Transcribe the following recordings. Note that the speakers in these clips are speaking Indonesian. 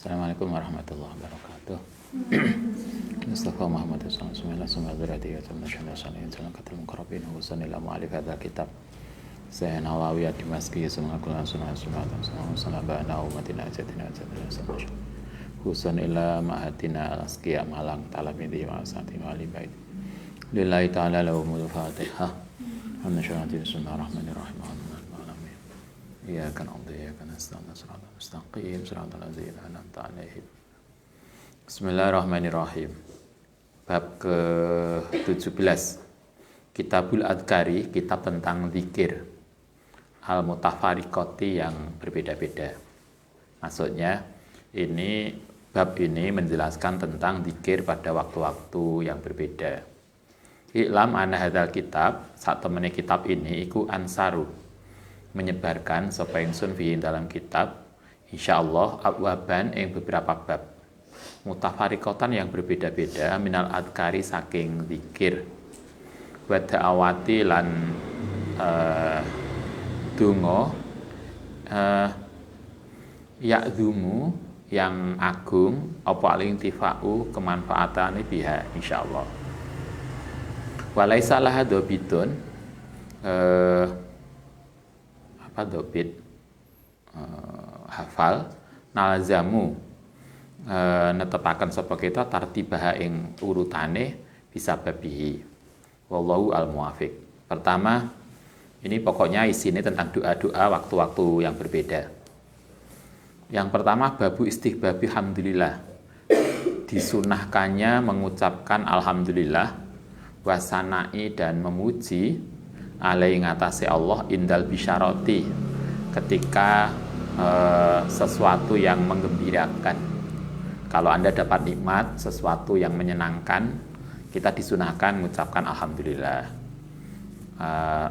Assalamualaikum warahmatullahi wabarakatuh. Mustafa Muhammad Bismillah Assalamualaikum warahmatullahi kitab saya Nawawi Ad-Dimashqi Assalamualaikum Husan ila ma'atina al-asqiya malang talamidhi ma'asati wa'ali bait lillahi ta'ala lahumul fatihah Bismillahirrahmanirrahim Bismillahirrahmanirrahim Iyyaka na'budu wa iyyaka nasta'in Shiratal mustaqim Shiratal ladzina an'amta 'alaihim Bismillahirrahmanirrahim. Bab ke-17 Kitabul Adhkari, kitab tentang zikir al-mutafariqati yang berbeda-beda. Maksudnya bab ini menjelaskan tentang zikir pada waktu-waktu yang berbeda. I'lam anna hadzal kitab, sak temene kitab ini iku ansaru, menyebarkan sapa ingsun fi dalam kitab insyaallah abwaban ing beberapa bab mutafariqatan yang berbeda-beda minal adhkari saking zikir wa da'awati lan donga ya'dzumu yang agung apa al-intifa'u kemanfaatane biha insyaallah walaisa laha dobitun apa dobit hafal nalzamu netepaken sapa kita tartibaha ing urutane bisa babihi wallahu al-muwafiq. Pertama, ini pokoknya isinya tentang doa-doa waktu-waktu yang berbeda. Yang pertama, babu istihbabi hamdulillah, disunahkannya mengucapkan alhamdulillah wasanai dan memuji alai ngatasi Allah indal bisyarati ketika sesuatu yang menggembirakan. Kalau Anda dapat nikmat, sesuatu yang menyenangkan, kita disunahkan mengucapkan alhamdulillah.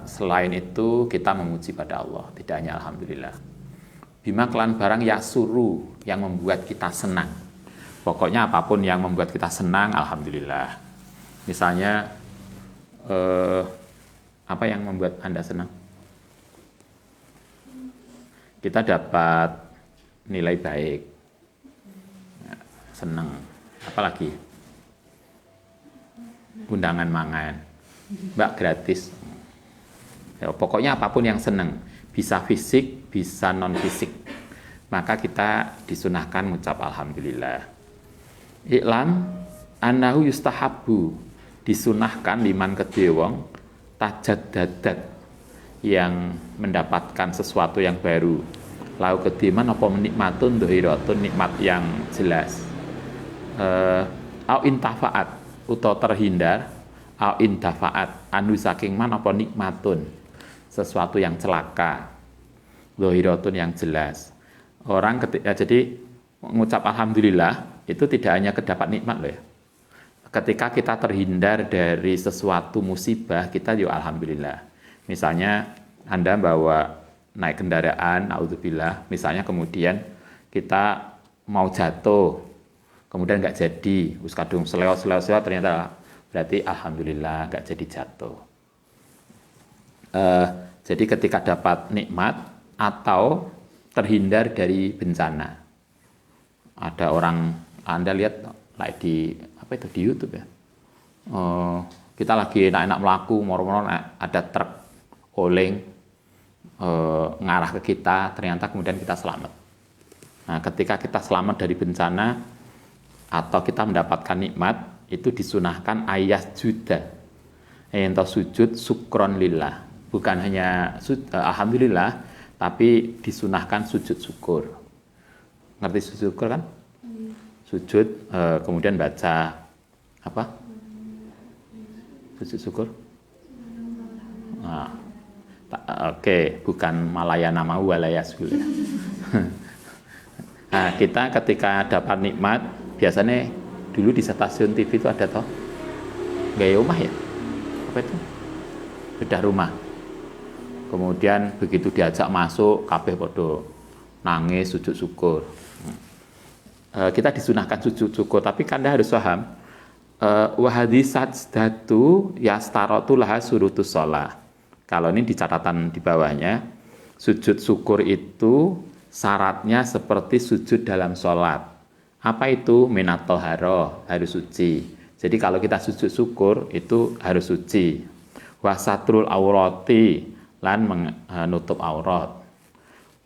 Selain itu, kita memuji pada Allah, tidak hanya alhamdulillah. Bima kelan barang yasuru, yang membuat kita senang. Pokoknya apapun yang membuat kita senang, alhamdulillah. Misalnya, apa yang membuat Anda senang? Kita dapat nilai baik, senang. Apalagi? Undangan mangan, mbak gratis. Ya, pokoknya apapun yang senang, bisa fisik, bisa non fisik, maka kita disunahkan mengucap alhamdulillah. Iklam annahu yustahabbu, disunahkan liman kedhe wong tajaddadat, yang mendapatkan sesuatu yang baru. Lau kediman apa nikmatun dhahiratun, nikmat yang jelas. Au intafaat, utawa terhindar, au intafaat, anu saking man apa nikmatun, sesuatu yang celaka. Dhahiratun yang jelas. Orang jadi mengucap alhamdulillah itu tidak hanya kedapat nikmat loh ya. Ketika kita terhindar dari sesuatu musibah, kita juga alhamdulillah. Misalnya Anda naik kendaraan, naudzubillah, misalnya kemudian kita mau jatuh, kemudian nggak jadi, us kadung selewat ternyata berarti alhamdulillah nggak jadi jatuh. Jadi ketika dapat nikmat atau terhindar dari bencana, ada orang Anda lihat di di YouTube ya, kita lagi enak-enak melaku, moro-moro ada truk oleng ngarah ke kita, ternyata kemudian kita selamat. Nah, ketika kita selamat dari bencana atau kita mendapatkan nikmat, itu disunahkan ayat juda, atau sujud sukron lillah, bukan hanya alhamdulillah, tapi disunahkan sujud syukur. Ngerti sujud syukur kan? Sujud kemudian baca apa? Sujud syukur. Nah, Oke, bukan malayana mau walayasul ya. Nah, kita ketika dapat nikmat, biasanya dulu di stasiun TV itu ada toh gaya rumah ya, apa itu, bedah rumah. Kemudian begitu diajak masuk, kabeh podo nangis sujud syukur. Kita disunahkan sujud syukur, tapi Anda harus paham, wahadisat datu yastaratu laha surutus sholah. Kalau ini di catatan di bawahnya, sujud syukur itu syaratnya seperti sujud dalam sholat. Apa itu? Minat toharo, harus suci. Jadi kalau kita sujud syukur itu harus suci. Wasatrul aurati, lan menutup aurat.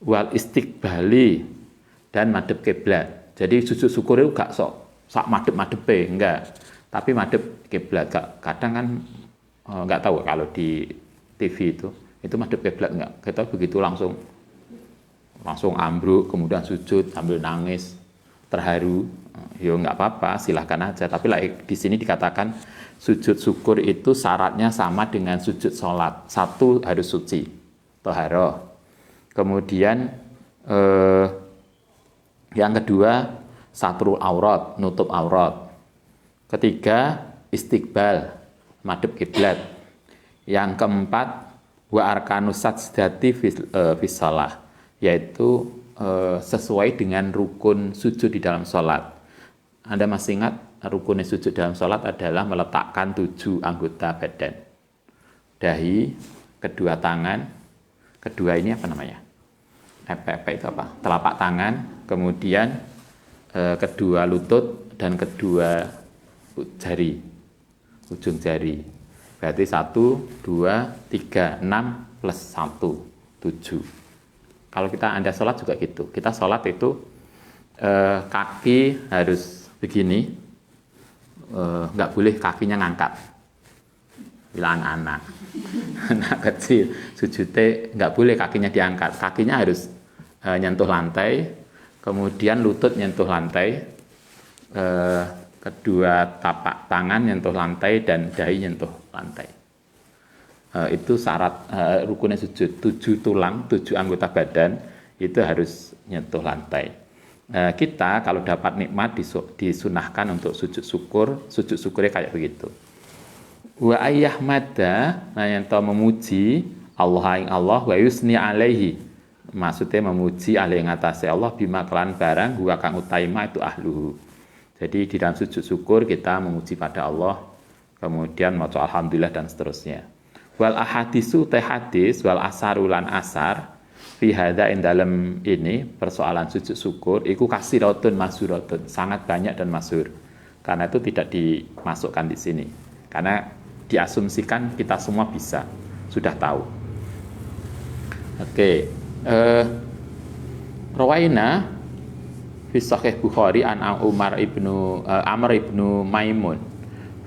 Wal istiqbali, dan madhep kiblat. Jadi sujud syukur itu gak sak madhep-madhepe, enggak. Tapi madhep kiblat. Kadang kan nggak tahu kalau di TV itu madhep kiblat enggak. Kita begitu langsung ambruk, kemudian sujud sambil nangis, terharu. Ya nggak apa-apa, silahkan aja. Tapi di sini dikatakan sujud syukur itu syaratnya sama dengan sujud sholat. Satu, harus suci, toharoh. Kemudian yang kedua, satrul aurat, nutup aurat. Ketiga, istiqbal, madhep kiblat. Yang keempat, wa arkanus sajdati fis shalah, yaitu sesuai dengan rukun sujud di dalam sholat. Anda masih ingat rukun sujud dalam sholat adalah meletakkan 7 anggota badan. Dahi, kedua tangan, kedua ini apa namanya? Itu apa? Telapak tangan, kemudian kedua lutut dan kedua jari, ujung jari. Berarti 1, 2, 3, 6 plus 1, 7. Kalau Anda sholat juga gitu. Kita sholat itu kaki harus begini, nggak boleh kakinya ngangkat. Bila anak kecil sujudnya nggak boleh kakinya diangkat. Kakinya harus nyentuh lantai, kemudian lutut nyentuh lantai, kedua tapak tangan nyentuh lantai, dan dahi nyentuh lantai. Itu syarat rukunnya sujud. 7 tulang, 7 anggota badan itu harus nyentuh lantai. Kita kalau dapat nikmat disunahkan untuk sujud syukur. Sujud syukurnya kayak begitu. Wa ayyahmada, yang memuji Allah ing Allah, wa yusni alaihi, maksudnya memuji alaihi ngatasé Allah, bima kelan barang huwa kang utaima itu ahluhu. Jadi di dalam sujud syukur kita memuji pada Allah, kemudian maca alhamdulillah dan seterusnya. Wal ahadisu teh hadis, wal asarulan asar, fi hadza ing dalem ini persoalan sujud syukur iku kasiratun masyhuratun, sangat banyak dan masyhur. Karena itu tidak dimasukkan di sini. Karena diasumsikan kita semua bisa, sudah tahu. Oke, Rawaina fi Sahih Bukhari an Amr ibnu Maimun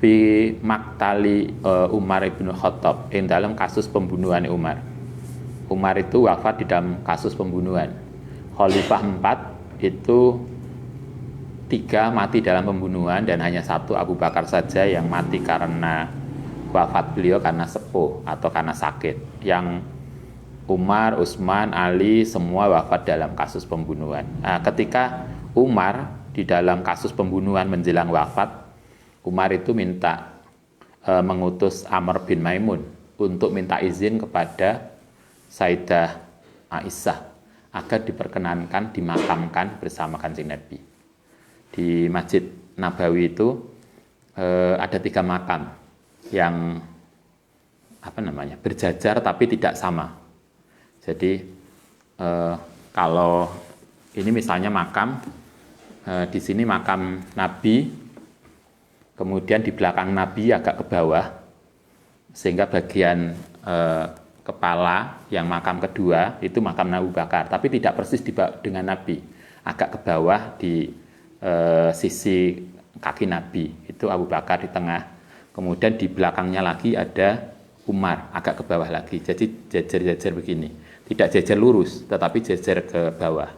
fi maktali Umar ibnu Khattab, ing dalam kasus pembunuhan Umar. Umar itu wafat di dalam kasus pembunuhan. Khalifah 4 itu 3 mati dalam pembunuhan, dan hanya 1 Abu Bakar saja yang mati karena wafat beliau karena sepuh atau karena sakit. Yang Umar, Utsman, Ali semua wafat dalam kasus pembunuhan. Nah, ketika Umar di dalam kasus pembunuhan menjelang wafat, Umar itu mengutus Amr bin Maimun untuk minta izin kepada Sayyidah Aisyah agar diperkenankan dimakamkan bersama Kanjeng Nabi. Di Masjid Nabawi itu ada 3 makam yang berjajar tapi tidak sama. Jadi kalau ini misalnya makam di sini makam Nabi, kemudian di belakang Nabi agak ke bawah, sehingga bagian kepala yang makam kedua itu makam Abu Bakar, tapi tidak persis dengan Nabi, agak ke bawah di sisi kaki Nabi itu Abu Bakar di tengah, kemudian di belakangnya lagi ada Umar agak ke bawah lagi. Jadi jejer-jejer begini, tidak jejer lurus tetapi jejer ke bawah.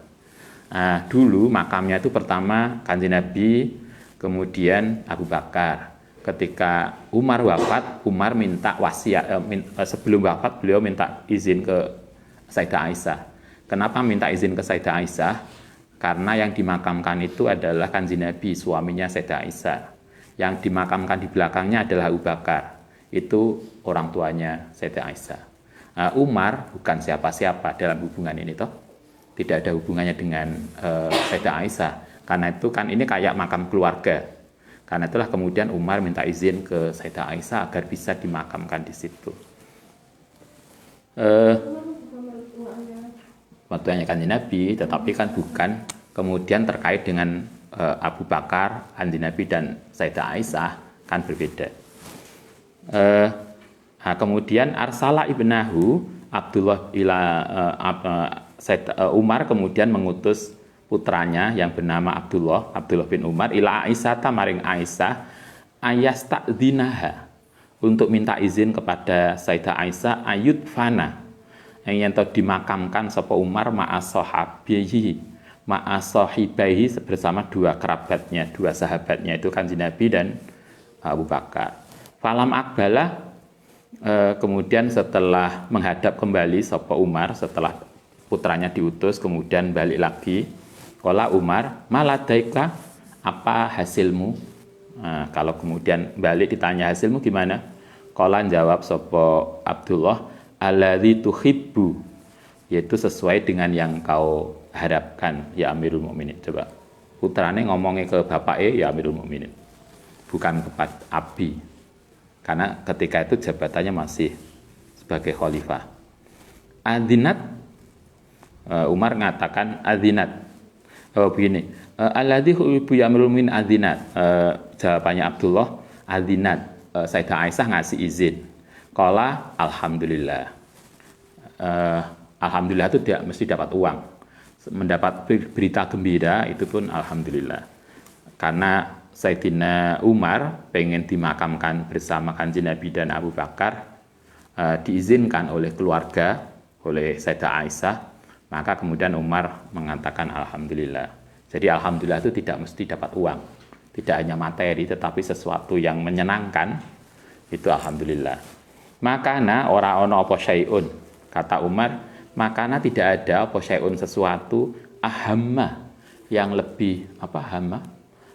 Nah, dulu makamnya itu pertama Kanjeng Nabi, kemudian Abu Bakar. Ketika Umar wafat, Umar minta wasiat, sebelum wafat beliau minta izin ke Sayyidah Aisyah. Kenapa minta izin ke Sayyidah Aisyah? Karena yang dimakamkan itu adalah Kanjeng Nabi, suaminya Sayyidah Aisyah. Yang dimakamkan di belakangnya adalah Abu Bakar, itu orang tuanya Sayyidah Aisyah. Umar bukan siapa-siapa dalam hubungan ini toh, tidak ada hubungannya dengan Sayyidah Aisyah. Karena itu kan ini kayak makam keluarga. Karena itulah kemudian Umar minta izin ke Sayyidah Aisyah agar bisa dimakamkan di situ. Waktunya Kanjeng Nabi, tetapi kan bukan kemudian terkait dengan Abu Bakar, Andi Nabi dan Sayyidah Aisyah kan berbeda. Kemudian arsala ibnahu Abdullah ila Umar kemudian mengutus putranya yang bernama Abdullah bin Umar ila Aisyah maring Aisyah ayastadzinaha untuk minta izin kepada Sayyidah Aisyah ayut fana yang dimakamkan sapa Umar ma'asohibaihi bersama dua kerabatnya, dua sahabatnya itu Kanjeng Nabi dan Abu Bakar. Falam akbalah kemudian setelah menghadap kembali sapa Umar setelah putranya diutus kemudian balik lagi. Qala Umar, maladaika apa hasilmu? Kalau kemudian balik ditanya hasilmu gimana? Qala jawab sapa Abdullah, alladzi tuhibbu, yaitu sesuai dengan yang kau harapkan ya Amirul Mukminin. Coba putrane ngomongnya ke bapaknya ya Amirul Mukminin, bukan kepada Abi, karena ketika itu jabatannya masih sebagai khalifah. Adzinat, Umar mengatakan adzinat. Begini, alladzi ibu ya Amirul Mukminin adzinat. Jawabannya Abdullah, adzinat. Sayyidah Aisyah ngasih izin. Qala alhamdulillah. Alhamdulillah itu tidak mesti dapat uang. Mendapat berita gembira itu pun alhamdulillah. Karena Sayyidina Umar pengen dimakamkan bersama Kanjeng Nabi dan Abu Bakar, diizinkan oleh keluarga, oleh Sayyidah Aisyah, maka kemudian Umar mengatakan alhamdulillah. Jadi alhamdulillah itu tidak mesti dapat uang, tidak hanya materi, tetapi sesuatu yang menyenangkan, itu alhamdulillah. Makana ora ono apa syai'un, kata Umar, makana tidak ada apa syai'un sesuatu ahamma yang lebih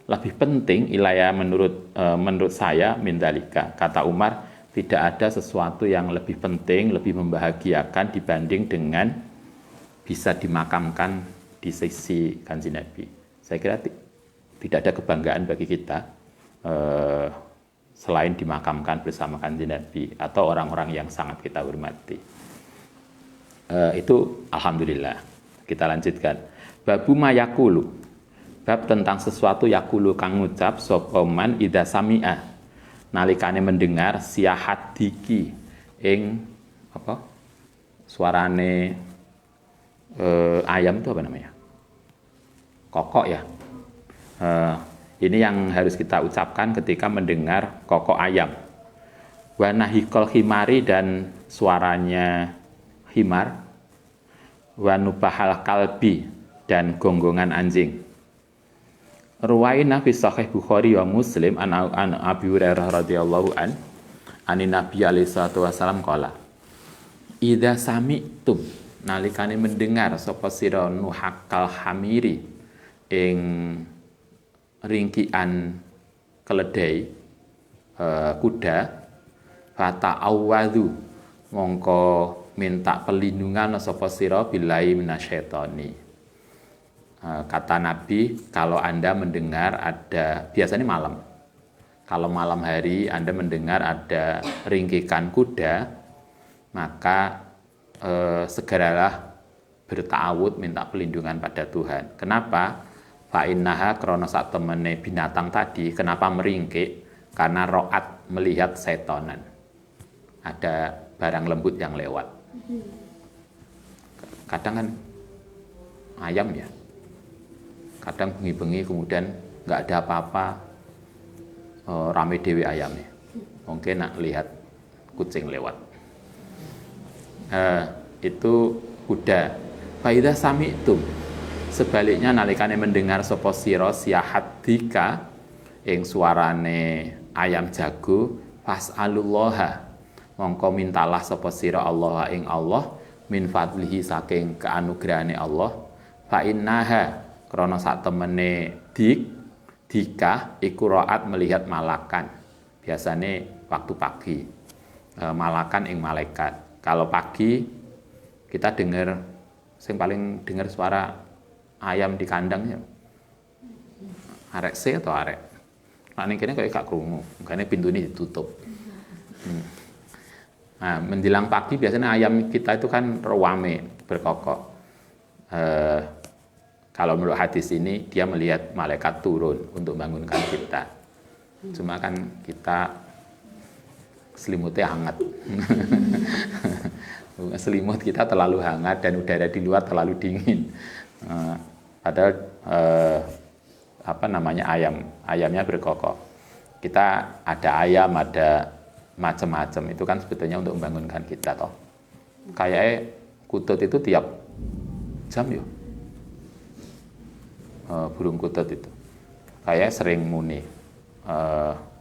lebih penting ilaya menurut saya mindalika, kata Umar, tidak ada sesuatu yang lebih penting, lebih membahagiakan dibanding dengan bisa dimakamkan di sisi Kanjeng Nabi. Saya kira tidak ada kebanggaan bagi kita selain dimakamkan bersama Kanjeng Nabi atau orang-orang yang sangat kita hormati. Itu alhamdulillah. Kita lanjutkan. Babu mayakulu, bab tentang sesuatu yakulu kang ngucap sokoman ida sami'ah nalikane mendengar siahat diki ing suarane ayam itu apa namanya, kokok ya. Ini yang harus kita ucapkan ketika mendengar kokok ayam. Wanahikol himari dan suaranya himar, wanubahal kalbi dan gonggongan anjing. Ruwaina fi sahih Bukhari wa Muslim an Abi Hurairah radhiyallahu anin Nabi alaihi salatu wasallam qala idza sami'tum nalikane mendengar sapa sira nuhakal hamiri ing ringkian keledai kuda fata awwadhu mongko minta perlindungan sapa sira billahi minasyaitani. Kata Nabi, kalau Anda mendengar ada, biasanya malam, kalau malam hari Anda mendengar ada ringkikan kuda, maka segeralah berta'awud minta perlindungan pada Tuhan. Kenapa? Fa'innaha krono sak temene binatang tadi, kenapa meringkik? Karena ro'at melihat setonan. Ada barang lembut yang lewat. Kadang kan ayam ya, kadang bengi-bengi kemudian nggak ada apa-apa, rame dewe ayamnya, mungkin nak lihat kucing lewat. Itu kuda. Faida sami itu sebaliknya nalikane mendengar sapa sira siahat dika ing suarane ayam jago, fas'alullaha mongko mintalah sapa sira Allah ing Allah min fadlihi saking keanugerahane Allah, fa innaha krana sak temene dikah iku raat melihat malakan. Biasane waktu pagi malakan ing malaikat. Kalau pagi kita dengar, sing paling dengar suara ayam di kandangnya arek C atau arek. Nah ning kene kok gak krungu, makane pintune ditutup. Nah, menjelang pagi biasanya ayam kita itu kan rame berkokok. Kalau menurut hadis ini dia melihat malaikat turun untuk bangunkan kita. Cuma kan kita selimutnya hangat. Selimut kita terlalu hangat dan udara di luar terlalu dingin. Padahal ayamnya berkokok. Kita ada ayam, ada macam-macam. Itu kan sebetulnya untuk membangunkan kita toh. Kayaknya kutut itu tiap jam ya. Burung kutut itu kayak sering muni,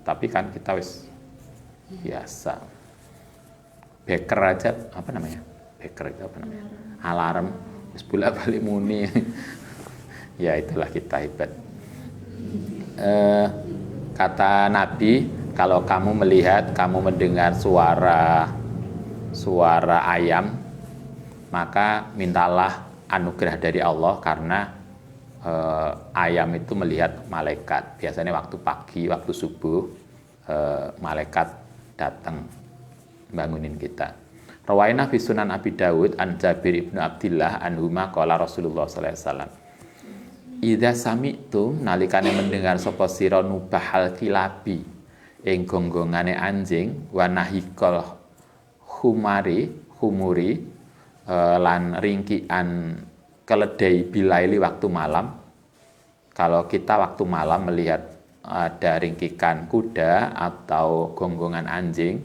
tapi kan kita wis biasa. Beker aja beker itu alarm wis bolak-balik muni. Ya itulah kita hebat. Kata Nabi, kalau kamu melihat, kamu mendengar suara ayam, maka mintalah anugerah dari Allah karena ayam itu melihat malaikat. Biasanya waktu pagi, waktu subuh, malaikat datang bangunin kita. Rawaina fi Sunan Abi Dawud an Jabir ibnu Abdillah anhuma qala Rasulullah sallallahu alaihi wasallam. Idza sami'tum nalikane mendengar sapa sira nubahal kilabi ing gonggongane anjing wa nahikal humuri lan ringkian keledai bilaili waktu malam. Kalau kita waktu malam melihat ada ringkikan kuda atau gonggongan anjing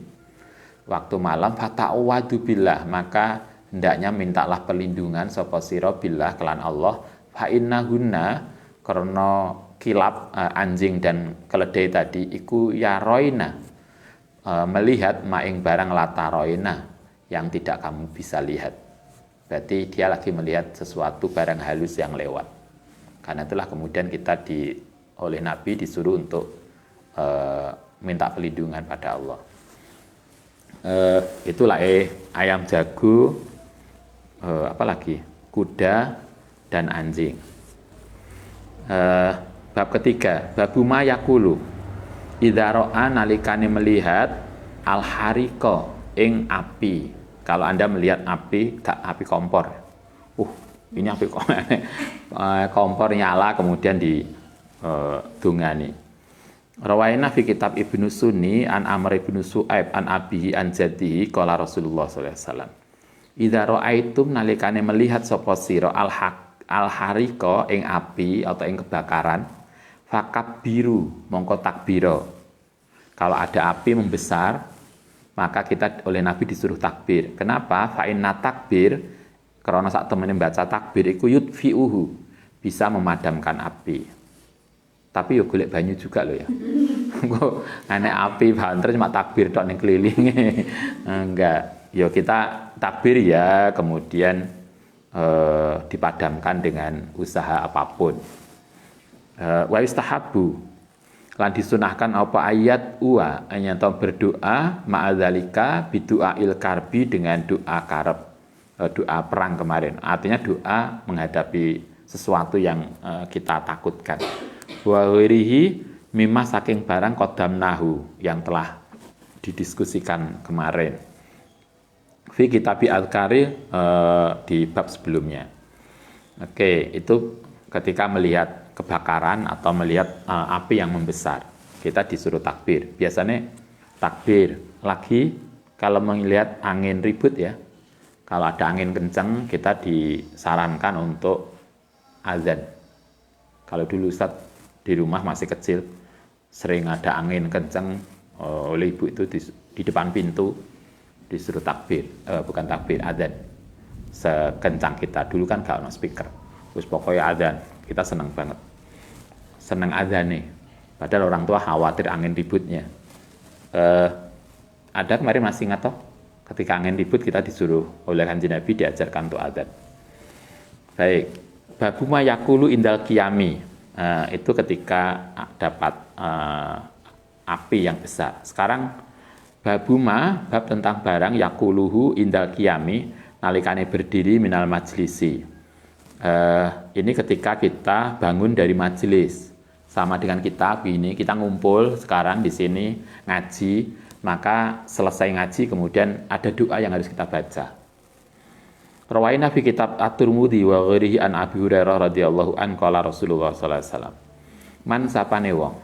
waktu malam, fata'awadu billah, maka hendaknya mintalah perlindungan sapa sira billah kelan Allah, fa innahunna, karena kilap anjing dan keledai tadi iku yaroina, melihat maing barang lataroina yang tidak kamu bisa lihat. Berarti dia lagi melihat sesuatu barang halus yang lewat. Karena itulah kemudian kita oleh Nabi disuruh untuk minta perlindungan pada Allah. Itulah ayam jago, apalagi kuda dan anjing. Bab ketiga, babuma yakulu idza ra'a nalikane melihat al hariko ing api. Kalau Anda melihat api kompor, ini api kompor nyala kemudian dungani. Rawaina fi kitab Ibnu Sunni an Amr ibnu Su'aib an abihi an jaddihi qala Rasulullah sallallahu alaihi wasallam. Idza ra'aitum nalikane melihat sapa sira al hariko ing api atau ing kebakaran, fakabbiru mongko takbira. Kalau ada api membesar, maka kita oleh Nabi disuruh takbir. Kenapa? Fa inna takbir, karena saat teman membaca takbir iku yudfi'uhu, bisa memadamkan api. Tapi yo golek banyu juga loh ya. Engko nek api banter cuma takbir tok ning kelilinge. Enggak. Yo kita takbir ya, kemudian dipadamkan dengan usaha apapun. Wa istahabu, lan disunahkan apa ayat nyanto berdoa ma'adzalika bidu'ail karbi, dengan doa kareb, doa perang kemarin. Artinya doa menghadapi sesuatu yang kita takutkan. Wa ghairihi mimma saking barang qadamnahu, yang telah didiskusikan kemarin. Fi kitabi al-kari, di bab sebelumnya. Oke, itu ketika melihat kebakaran atau melihat api yang membesar, kita disuruh takbir. Biasanya takbir lagi kalau melihat angin ribut ya. Kalau ada angin kencang, kita disarankan untuk azan. Kalau dulu Ustaz di rumah masih kecil, sering ada angin kencang, oleh ibu itu di depan pintu disuruh takbir, bukan takbir, azan. Sekencang kita. Dulu kan gak ada speaker. Terus pokoknya azan. Kita senang banget. Senang azan nih. Padahal orang tua khawatir angin ributnya. Ada kemarin masih ingat toh? Ketika angin ribut kita disuruh oleh Kanjeng Nabi diajarkan untuk azan. Baik. Babuma yakulu indal qiyami. Itu ketika dapat api yang besar. Sekarang babuma, bab tentang barang yakuluhu indal qiyami, nalikane berdiri minal majlisi. Ini ketika kita bangun dari majelis, sama dengan kita ini, kita ngumpul sekarang di sini ngaji, maka selesai ngaji kemudian ada doa yang harus kita baca. Rawaina fi kitab At-Tirmidzi wa ghairihi an Abi Hurairah radhiyallahu an qala Rasulullah sallallahu alaihi wasallam. Man sapane wong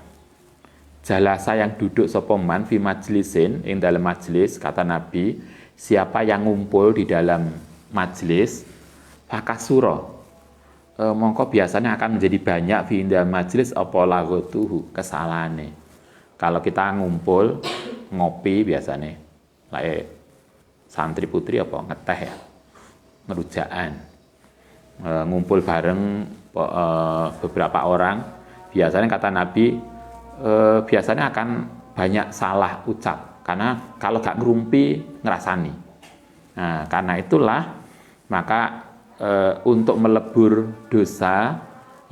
jalasa yang duduk sapa man fi majlisin ing dalam majlis, kata Nabi, siapa yang ngumpul di dalam majlis fakasura mongko biasanya akan menjadi banyak fi dalam majlis apa lagotuhu kesalahane. Kalau kita ngumpul ngopi biasanya like santri putri apa ngeteh ya, ngerujaan, ngumpul bareng beberapa orang, biasanya kata Nabi biasanya akan banyak salah ucap karena kalau gak ngerumpi ngerasani. Nah, karena itulah maka untuk melebur dosa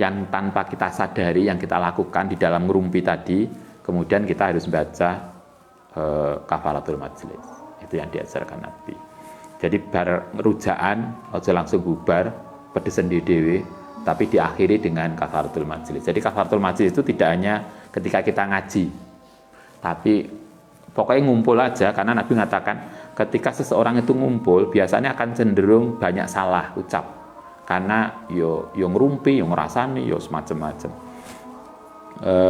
yang tanpa kita sadari yang kita lakukan di dalam ngerumpi tadi, kemudian kita harus baca kafaratul majlis. Itu yang diajarkan Nabi. Jadi bar rujaan aja langsung bubar pedesen dhewe, tapi diakhiri dengan kafaratul majlis. Jadi kafaratul majlis itu tidak hanya ketika kita ngaji, tapi pokoknya ngumpul aja, karena Nabi mengatakan ketika seseorang itu ngumpul biasanya akan cenderung banyak salah ucap karena yo ngerumpi, yo ngerasani, yo semacam-macam.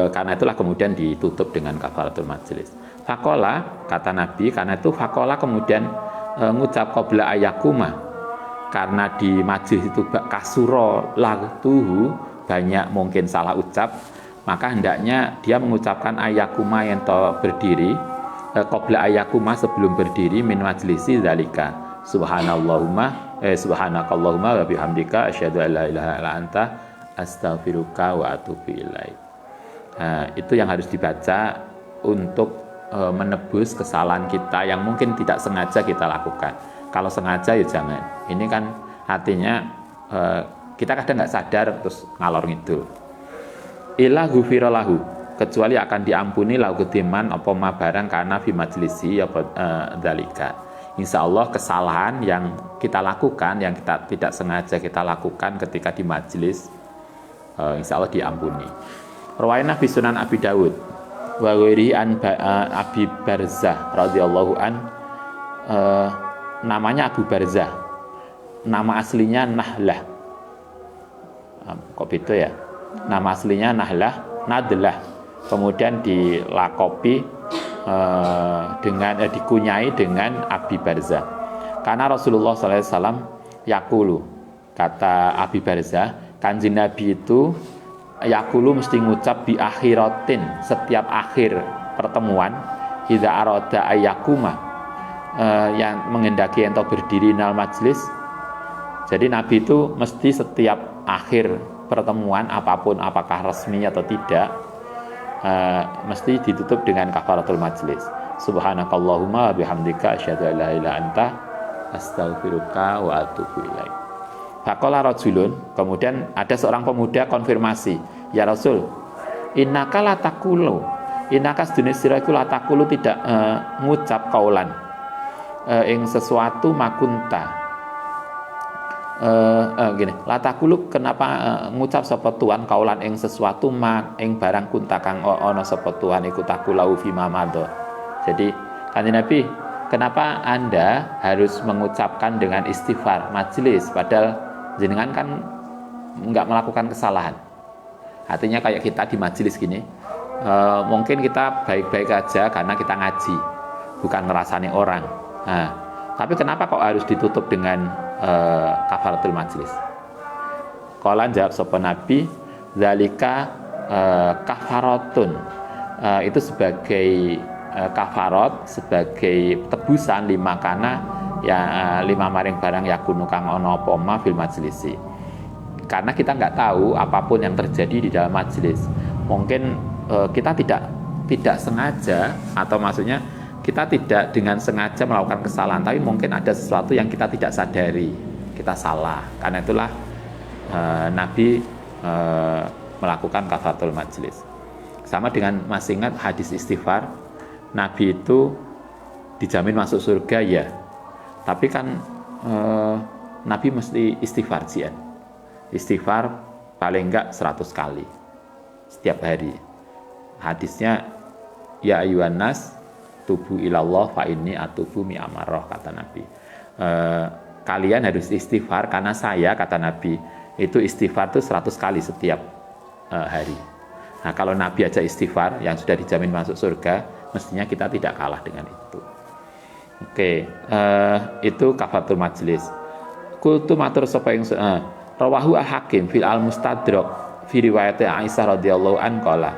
Karena itulah kemudian ditutup dengan kafaratul majlis. Fakola, kata Nabi, karena itu fakola kemudian ngucap qabla ayakuma, karena di majlis itu kasuro lagtuhu banyak mungkin salah ucap, maka hendaknya dia mengucapkan ayakuma yang berdiri qabla ayakuma sebelum berdiri min majlisi zalika subhanakallahumma wa bihamdika asyhadu an la ilaha illa anta astaghfiruka wa atubu ilaik. Itu yang harus dibaca untuk menebus kesalahan kita yang mungkin tidak sengaja kita lakukan. Kalau sengaja ya jangan. Ini kan artinya kita kadang nggak sadar terus ngalor ngidul. Ila ghufira lahu, kecuali akan diampuni lahu ketiman apa ma barang karena fi majlisi ya dzalika. Insya Allah kesalahan yang kita lakukan, yang kita tidak sengaja kita lakukan ketika di majlis, insya Allah diampuni. Rawaina fi Sunan Abi Dawud wa ghairi an Abi Barzah radhiyallahu an, namanya Abu Barzah, nama aslinya Nahlah. Kok beda ya? Nama aslinya Nadlah, kemudian dilakopi dengan dikunyai dengan Abi Barzah. Karena Rasulullah SAW yakulu, kata Abi Barzah, Kanjeng Nabi itu yakulu mesti ngucap bi akhiratin, setiap akhir pertemuan, idza arada ayakuma, yang menghendaki ento berdiri nal majlis. Jadi Nabi itu mesti setiap akhir pertemuan apapun, apakah resmi atau tidak, mesti ditutup dengan kafaratul majlis. Subhanakallahumma bihamdika asyhadu an la ilaha illa anta astaghfiruka wa atubu ilaik. Faqala rajulun, kemudian ada seorang pemuda konfirmasi, ya Rasul, innaka la taqulu, innaka sedune sira iku la taqulu tidak ngucap kaulan ing sesuatu makunta. Gini, la taqulu kenapa ngucap sapa tuan kaulan ing sesuatu ing barang kunta kang ana sapa tuan iku taqulau fi mamado. Jadi Kanjeng Nabi, kenapa Anda harus mengucapkan dengan istighfar majlis padahal jenengan kan enggak melakukan kesalahan? Artinya kayak kita di majelis gini, mungkin kita baik-baik aja karena kita ngaji, bukan ngerasani orang. Nah, tapi kenapa kok harus ditutup dengan kafaratul majelis? Qala jawab sapa Nabi, zalika kafaratun, itu sebagai kafarat, sebagai tebusan lima kana ya lima maring barang yakunu kang ana apa ma fil majlisi. Karena kita nggak tahu apapun yang terjadi di dalam majelis. Mungkin kita tidak sengaja, atau maksudnya kita tidak dengan sengaja melakukan kesalahan, tapi mungkin ada sesuatu yang kita tidak sadari, kita salah. Karena itulah Nabi melakukan kafaratul majlis. Sama dengan masih ingat hadis istighfar, Nabi itu dijamin masuk surga ya. Tapi kan Nabi mesti istighfar jian. Istighfar paling enggak 100 kali setiap hari. Hadisnya ya ayyuhan nas tubu ilallah fa inni atubu mi amarrah, kata Nabi. kalian harus istighfar karena saya, kata Nabi, itu istighfar itu 100 kali setiap hari. Nah, kalau Nabi aja istighfar yang sudah dijamin masuk surga, mestinya kita tidak kalah dengan itu. Oke, itu kafaratul majlis. Kultu matur sapa ing rawahu al-Hakim fil al-Mustadrak fi riwayat Aisyah radhiyallahu an qala.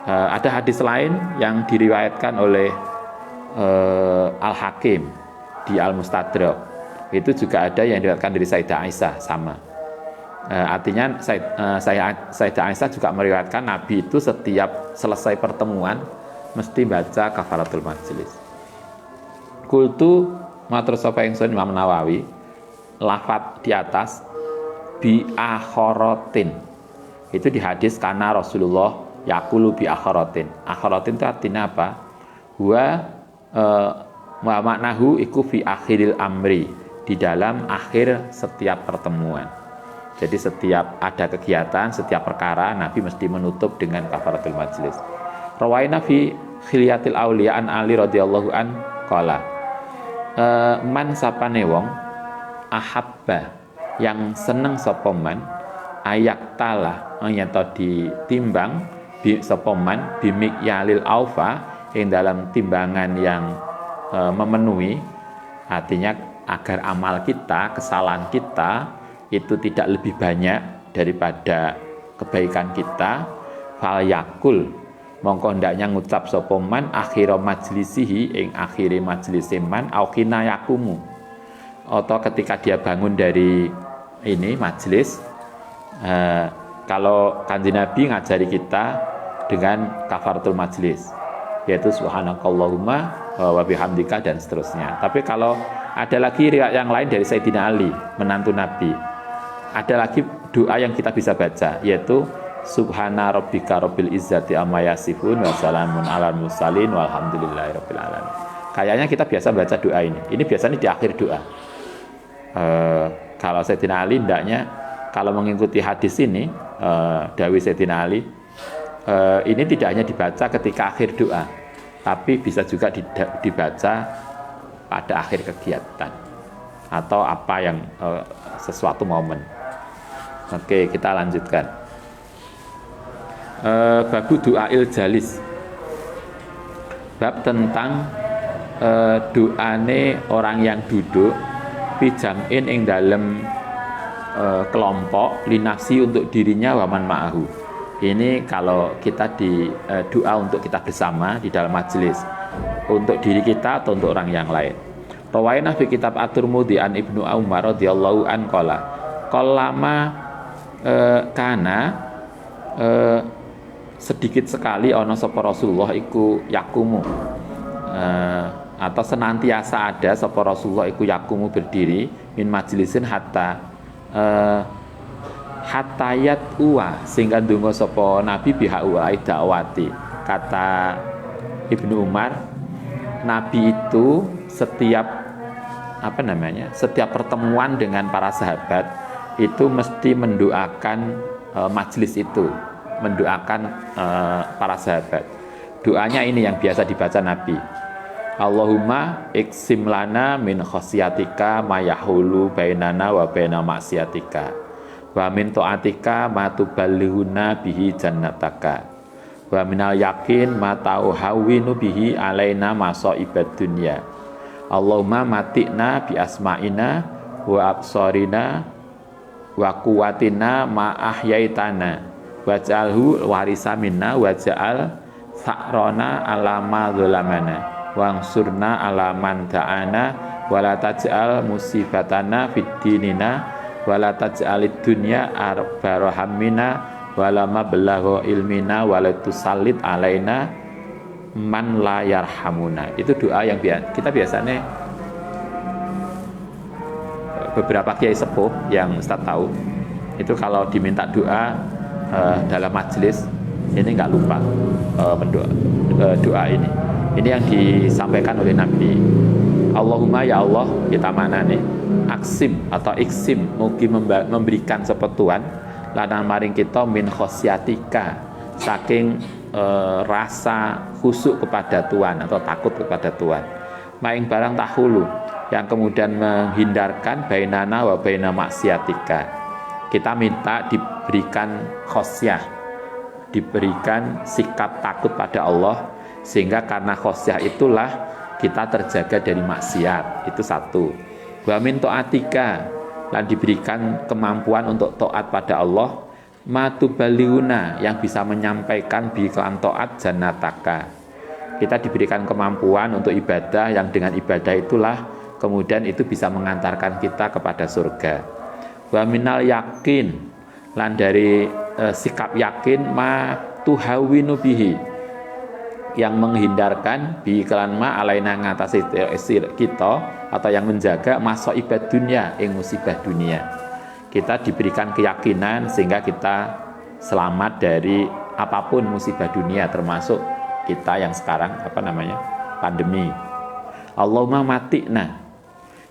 Ada hadis lain yang diriwayatkan oleh Al-Hakim di Al-Mustadrak. Itu juga ada yang diriwayatkan dari Sayyidah Aisyah, sama. Artinya Sayyidah Aisyah juga meriwayatkan Nabi itu setiap selesai pertemuan mesti baca kafaratul majlis. Kultu matur sapa ingsun Imam Nawawi, lafat di atas bi akharatin. Itu di hadis karena Rasulullah yaqulu bi akharatin. Akharatin itu artinya apa? Wa maknahu iku fi akhiril amri, di dalam akhir setiap pertemuan. Jadi setiap ada kegiatan, setiap perkara Nabi mesti menutup dengan kafaratul majlis. Rawaina fi khilyatil auliya an Ali radhiyallahu an qala. Man sapane wong ahabba yang seneng sapa man ayak tala yen ditimbang bi sapa man bimik yalil aufa ing dalam timbangan yang memenuhi, artinya agar amal kita, kesalahan kita itu tidak lebih banyak daripada kebaikan kita, fal yakul mongko ndaknya ngucap sapa man akhira majlisihi ing akhire majlise man au kina yakumu, atau ketika dia bangun dari ini majlis, kalau Kanjeng Nabi ngajari kita dengan kafaratul majlis, yaitu subhanakallahumma wa bihamdika dan seterusnya. Tapi kalau ada lagi riwayat yang lain dari Sayyidina Ali, menantu Nabi, ada lagi doa yang kita bisa baca, yaitu subhana rabbika rabbil izzati amma yasifun wa salamun alal mursalin walhamdulillahi rabbil alamin. Kayaknya kita biasa baca doa ini. Ini biasanya di akhir doa. Kalau Sayyidina Ali hendaknya, kalau mengikuti hadis ini, dawuh Sayyidina Ali, ini tidak hanya dibaca ketika akhir doa, tapi bisa juga dibaca pada akhir kegiatan atau apa yang sesuatu momen. Oke, kita lanjutkan. Babu du'ail jalis, bab tentang doane orang yang duduk pijamin ing dalem kelompok linafsi untuk dirinya waman ma'ahu. Ini kalau kita di doa untuk kita bersama di dalam majelis, untuk diri kita atau untuk orang yang lain. Rawaina fi kitab At-Tirmidzi an Ibnu Umar radhiyallahu an qala qallama kana sedikit sekali ana sapa Rasulullah iku yakumu, atau senantiasa ada sapa Rasulullah iku yakumu berdiri min majlisin hatta hatayat uwa sehingga ndonga sapa Nabi biha uwa dakwati. Kata Ibnu Umar, Nabi itu setiap setiap pertemuan dengan para sahabat itu mesti mendoakan majlis itu, mendoakan para sahabat. Doanya ini yang biasa dibaca Nabi. Allahumma iksim lana min khosyatika ma yahulu bainana wa baina maksiatika wa min ta'atika ma tuballighuna bihi jannataka wa minal yakin ma tauhawinu bihi alaina masaibad dunya. Allahumma matikna bi asma'ina wa absarina wa quwwatina ma ahyaitana waj'alhu warisa minna waj'al sa'rona ala ma zalamana wangsurna ala man da'ana wala taj'al musibatana fid dinina wala taj'alid dunya arbarahammina wala mablagha ilmina wala tusallit alaina man la yarhamuna. Itu doa yang kita biasanya, beberapa kiai sepuh yang Ustaz tahu, itu kalau diminta doa dalam majelis ini nggak lupa doa ini. Ini yang disampaikan oleh Nabi. Allahumma ya Allah, kita maknane aksim atau iksim, mugi memberikan sepetuan lanang maring kita min khosyatika, saking rasa khusyuk kepada Tuhan atau takut kepada Tuhan. Maing barang tahulu yang kemudian menghindarkan bainana wa baina maksiatika. Kita minta diberikan khosyah, diberikan sikap takut pada Allah, sehingga karena khosyah itulah kita terjaga dari maksiat. Itu satu. Wa min taatika, dan diberikan kemampuan untuk taat pada Allah, matubaliuna, yang bisa menyampaikan biklan taat jannataka. Kita diberikan kemampuan untuk ibadah, yang dengan ibadah itulah kemudian itu bisa mengantarkan kita kepada surga. Wa minal yakin, lan dari sikap yakin, ma tuhawinu bihi, yang menghindarkan biklan ma alaina ngatasi kita, atau yang menjaga masoibad dunia, musibah dunia. Kita diberikan keyakinan sehingga kita selamat dari apapun musibah dunia, termasuk kita yang sekarang pandemi. Allahumma matikna,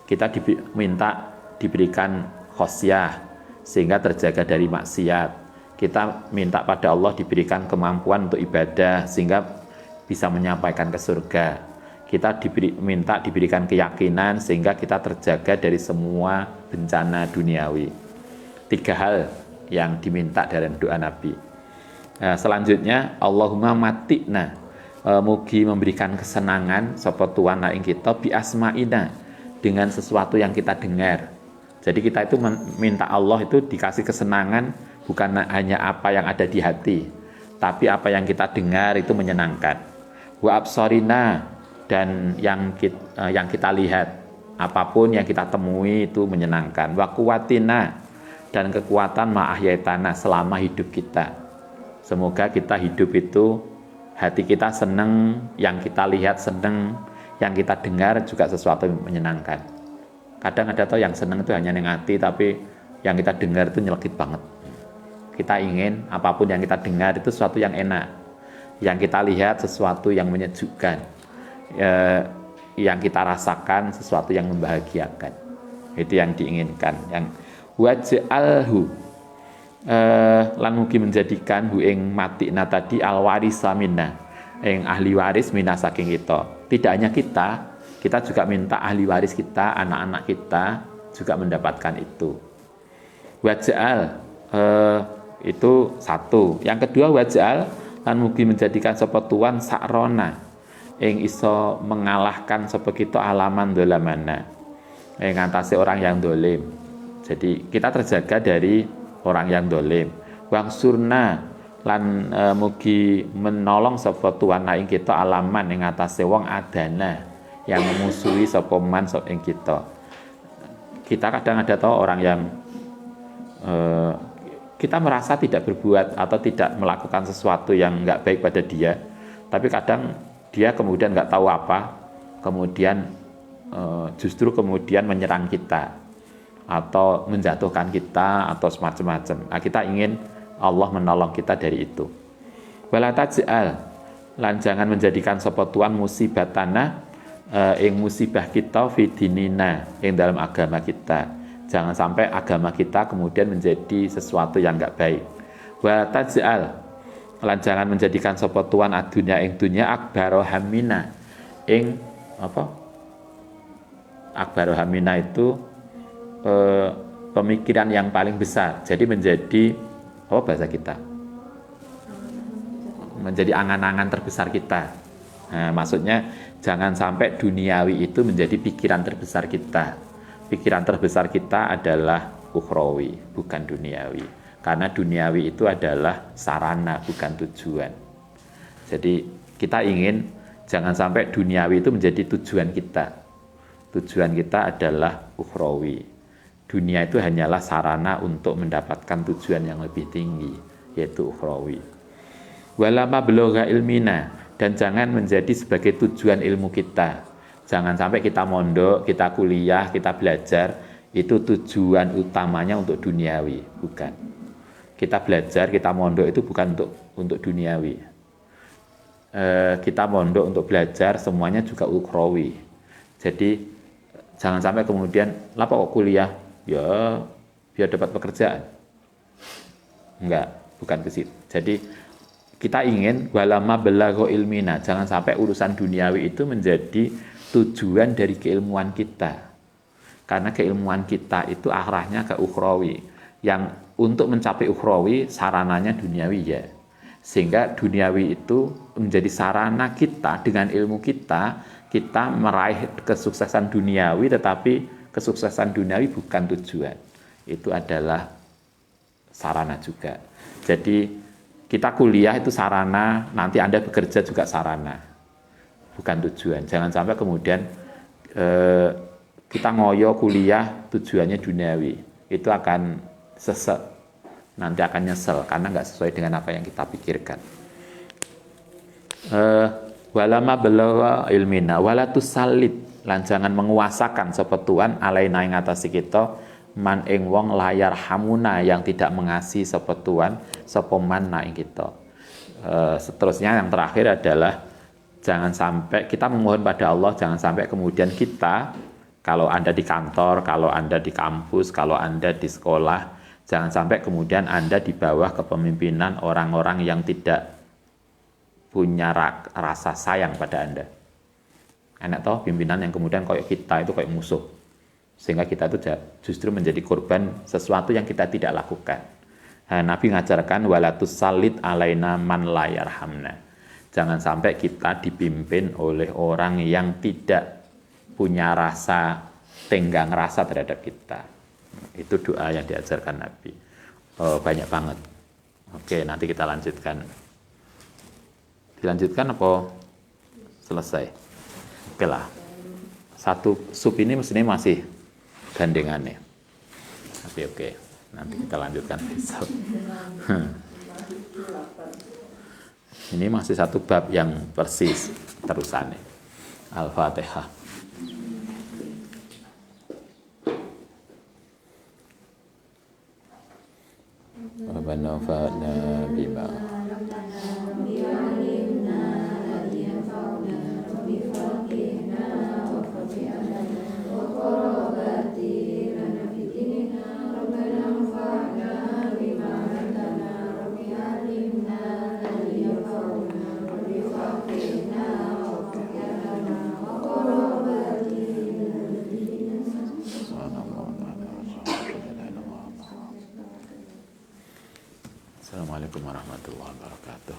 kita minta diberikan khosyah sehingga terjaga dari maksiat. Kita minta pada Allah diberikan kemampuan untuk ibadah sehingga bisa menyampaikan ke surga. Kita minta diberikan keyakinan sehingga kita terjaga dari semua bencana duniawi. 3 hal yang diminta dalam doa Nabi. Selanjutnya, Allahumma matikna, mugi memberikan kesenangan sapa Tuhan ing kita bi asma'ina, dengan sesuatu yang kita dengar. Jadi kita itu minta Allah itu dikasih kesenangan, bukan hanya apa yang ada di hati, tapi apa yang kita dengar itu menyenangkan. Wa absarina, dan yang kita lihat, apapun yang kita temui itu menyenangkan. Wa kuwatina, dan kekuatan ma'ahyaitana, selama hidup kita. Semoga kita hidup itu hati kita senang, yang kita lihat senang, yang kita dengar juga sesuatu yang menyenangkan. Kadang ada yang senang itu hanya yang hati, tapi yang kita dengar itu nyelekit banget. Kita ingin apapun yang kita dengar itu sesuatu yang enak, yang kita lihat sesuatu yang menyejukkan, yang kita rasakan sesuatu yang membahagiakan. Itu yang diinginkan. Yang waj'alhu, lan mugi menjadikan hu ing matikna tadi alwarisa minna, ing ahli waris minna saking kita. Tidak hanya kita juga minta ahli waris kita, anak-anak kita juga mendapatkan itu. Waj'al, itu satu. Yang kedua, waj'al lan mugi menjadikan sapa tuan sakrona, ing iso mengalahkan sapa kita alaman dolamana, ing ngantasi orang yang dolim. Jadi kita terjaga dari orang yang dolim. Wang surna, lan mugi menolong sapa tuan ing kita alaman ing ngantasi wong adana, yang memusuhi sapa man ing kita. Kita kadang ada orang yang kita merasa tidak berbuat atau tidak melakukan sesuatu yang nggak baik pada dia, tapi kadang dia kemudian nggak tahu apa, kemudian justru kemudian menyerang kita atau menjatuhkan kita atau semacam-macam. Nah, kita ingin Allah menolong kita dari itu. Wala taj'al, lan jangan menjadikan sapa tuan musibatana, ing musibah kita fidinina, ing dalam agama kita. Jangan sampai agama kita kemudian menjadi sesuatu yang enggak baik. Wa taj'al, lan jangan menjadikan sapa tuan adunya ing dunya akbaro hamina, ing apa? Akbaro hamina itu pemikiran yang paling besar. Jadi menjadi apa bahasa kita? Menjadi angan-angan terbesar kita. Nah, maksudnya jangan sampai duniawi itu menjadi pikiran terbesar kita. Pikiran terbesar kita adalah ukhrawi, bukan duniawi. Karena duniawi itu adalah sarana, bukan tujuan. Jadi kita ingin jangan sampai duniawi itu menjadi tujuan kita. Tujuan kita adalah ukhrawi. Dunia itu hanyalah sarana untuk mendapatkan tujuan yang lebih tinggi, yaitu ukhrawi. Walama belogha ilmina, dan jangan menjadi sebagai tujuan ilmu kita. Jangan sampai kita mondok, kita kuliah, kita belajar, itu tujuan utamanya untuk duniawi, bukan. Kita belajar, kita mondok itu bukan untuk duniawi. Kita mondok untuk belajar, semuanya juga ukhrawi. Jadi jangan sampai kemudian, "Lapa kok kuliah?" Ya, biar dapat pekerjaan. Enggak, bukan ke situ. Jadi kita ingin walama belagho ilmina, jangan sampai urusan duniawi itu menjadi tujuan dari keilmuan kita. Karena keilmuan kita itu arahnya ke ukhrawi. Yang untuk mencapai ukhrawi sarananya duniawi ya. Sehingga duniawi itu menjadi sarana kita dengan ilmu kita meraih kesuksesan duniawi, tetapi kesuksesan duniawi bukan tujuan. Itu adalah sarana juga. Jadi kita kuliah itu sarana, nanti Anda bekerja juga sarana, bukan tujuan. Jangan sampai kemudian kita ngoyo kuliah tujuannya duniawi, itu akan sesek, nanti akan nyesel karena nggak sesuai dengan apa yang kita pikirkan. Walama belawa ilmina walatus salid, lan jangan menguasakan sepetuan alaina ing atase kita man ing wong layar hamuna yang tidak mengasihi sepetuan sepoman na ing kita. Seterusnya yang terakhir adalah jangan sampai kita memohon pada Allah, jangan sampai kemudian kita, kalau Anda di kantor, kalau Anda di kampus, kalau Anda di sekolah, jangan sampai kemudian Anda di bawah kepemimpinan orang-orang yang tidak punya rasa sayang pada Anda. Enak toh pimpinan yang kemudian kayak kita itu kayak musuh. Sehingga kita itu justru menjadi korban sesuatu yang kita tidak lakukan. Nah, Nabi mengajarkan walatus salid alaina man la yarhamna. Jangan sampai kita dipimpin oleh orang yang tidak punya rasa tenggang rasa terhadap kita. Itu doa yang diajarkan Nabi. Banyak banget. Oke, nanti kita lanjutkan. Dilanjutkan apa selesai? Oke lah. Satu sup ini mestinya masih gandengannya. Tapi oke. Nanti kita lanjutkan besok. Ini masih satu bab yang persis terusannya. Al-Fatihah. Rabbana fa'na bima Assalamualaikum warahmatullahi wabarakatuh.